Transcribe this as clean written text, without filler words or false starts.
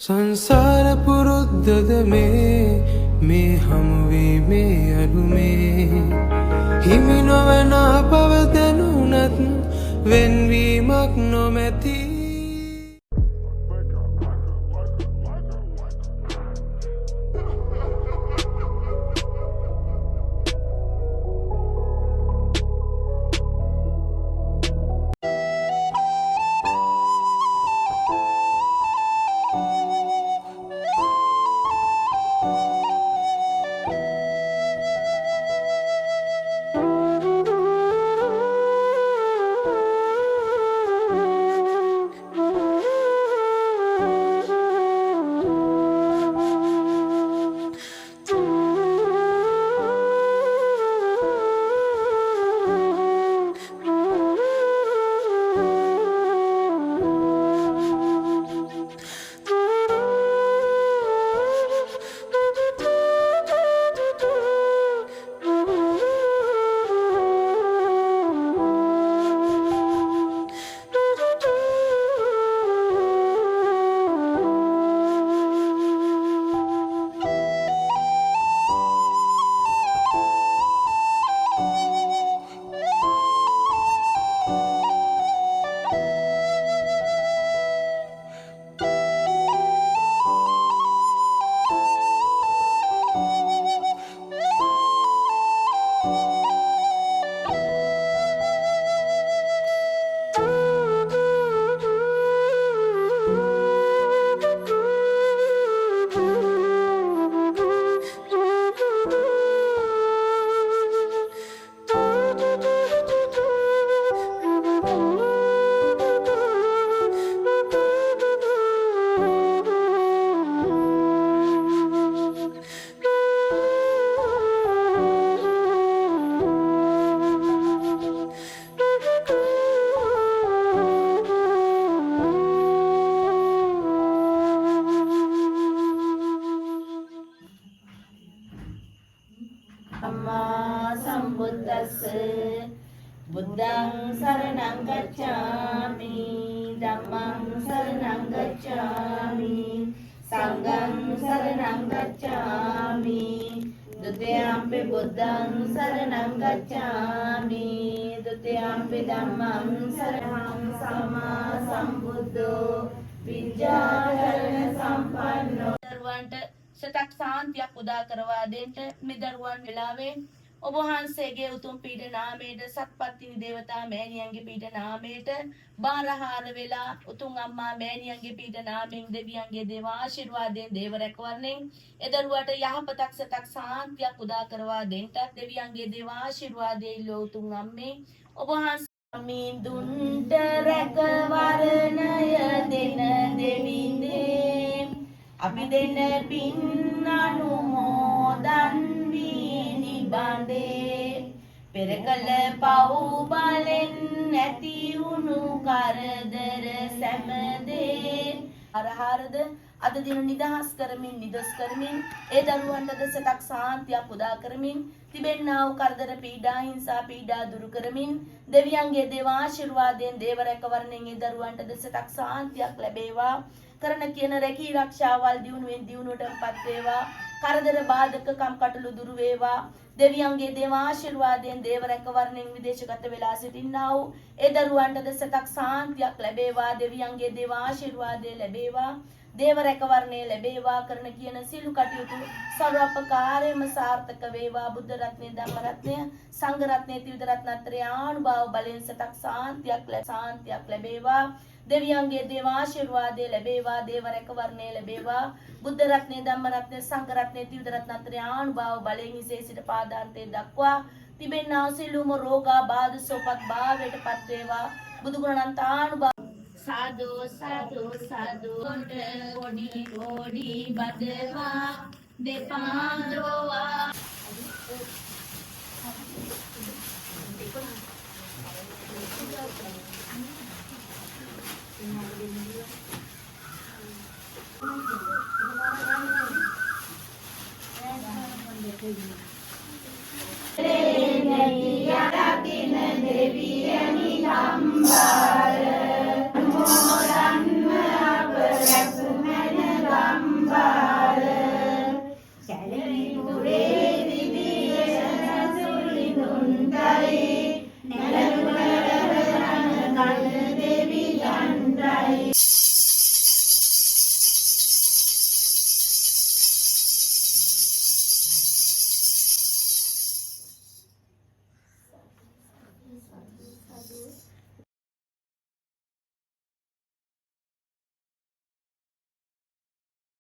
සංසාර පුරුද්දද මේ හමුවීමේ අරුමේ හිමි නොවන බව දැනුණත් වෙන්වීමක් නොමැති Amma sambuddhassa buddhang saranang gacchami dhammang saranang gacchami sanghang saranang gacchami dutiyampi buddhang saranang gacchami dutiyampi dhammang saranang sama sambuddho විද්‍යාකරණ සම්පන්නෝ දරුවන්ට සතක් සාන්තියක් උදා කරවා දෙන්න මේ දරුවන් වෙලාවෙන් ඔබ වහන්සේගේ උතුම් පීඨ නාමයට සත්පත්තිනි දේවතා මෑණියන්ගේ පීඨ නාමයට බාරහාර වෙලා උතුම් අම්මා මෑණියන්ගේ පීඨ නාමයෙන් දෙවියන්ගේ දේව ආශිර්වාදයෙන් දේව රැකවරණයෙන් ඒ දරුවට යහපතක් සතක් සාන්තියක් උදා කරවා දෙන්නත් දෙවියන්ගේ දේව ආශිර්වාදයෙන් ලෝ උතුම් අම්මේ ඔබ වහන්සේ මිදුන්ට රැකවරණය දෙන දෙවිඳේ අපි දෙන පින් අනුමෝදන් වී නිබඳේ පෙර කළ පව් බලෙන් නැති වුණු කරදර සැමදේ අරහරද අද දින නිදහස් කරමින් නිදොස් කරමින් ඒ දරුවන්ටද සතක් සාන්තියක් උදා කරමින් තිබෙන්නා වූ කරදර පීඩා හිංසා පීඩා දුරු කරමින් දෙවියන්ගේ දේව ආශිර්වාදයෙන් දේව රැකවරණයෙන් ඒ දරුවන්ටද සතක් සාන්තියක් ලැබේවා කරන කියන රැකී ආරක්ෂාවල් දියුණුවෙන් දියුණුවටපත් වේවා කරදර බාධක කම්කටොළු දුරු වේවා දෙවියන්ගේ දේව ආශිර්වාදයෙන් දේව රැකවරණයෙන් විදේශගත වෙලා සිටින්නා වූ ඒ දරුවන්ටද සතක් සාන්තියක් ලැබේවා දෙවියන්ගේ දේව ආශිර්වාදය ලැබේවා දේව රැකවරණය ලැබේවා කරන කියන සියලු කටයුතු සර්වපකාරයෙන්ම සාර්ථක වේවා බුද්ධ රත්නය ධම්ම රත්නය සංඝ රත්නය ත්‍රිවිධ රත්නත්‍රය ආනුභාව බලෙන් සතක් සාන්තියක් ලැබේවා දෙවියන්ගේ දේව ආශිර්වාදය ලැබේවා දේව රැකවරණය ලැබේවා බුද්ධ රත්නය ධම්ම රත්නය සංඝ රත්නය ත්‍රිවිධ රත්නත්‍රය ආනුභාව බලෙන් හිසේ සිට පාදාන්තයේ දක්වා තිබෙනා සියලුම රෝගාබාධ සෝපත් භාවයටපත් වේවා බුදු ගුණාන්ත ආනුභාව साधु साधु साधु कोडी कोडी बदवा देपांद्रोवा නැලුවලට යන කන දෙවි යන්ත්‍රයි